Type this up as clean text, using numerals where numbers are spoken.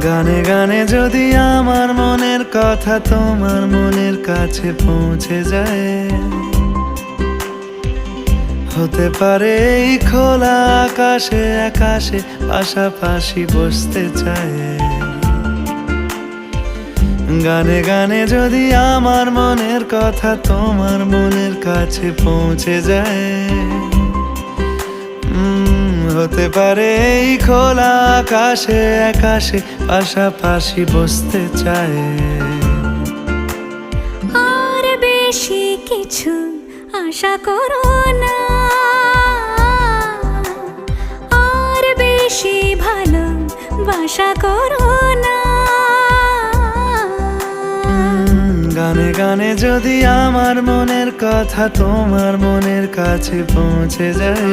গানে গানে যদি আমার মনের কথা তোমার মনের কাছে পৌঁছে যায়, হতে পারে এই খোলা আকাশে আকাশে পাশাপাশি বসতে চায়। গানে গানে যদি আমার মনের কথা তোমার মনের কাছে পৌঁছে যায়, হতে পারে এই খোলা আকাশে আকাশে পাশাপাশি বসতে চায়। আর বেশি কিছু আশা করো না, আর বেশি ভালোবাসা করো না। গানে গানে যদি আমার মনের কথা তোমার মনের কাছে পৌঁছে যায়,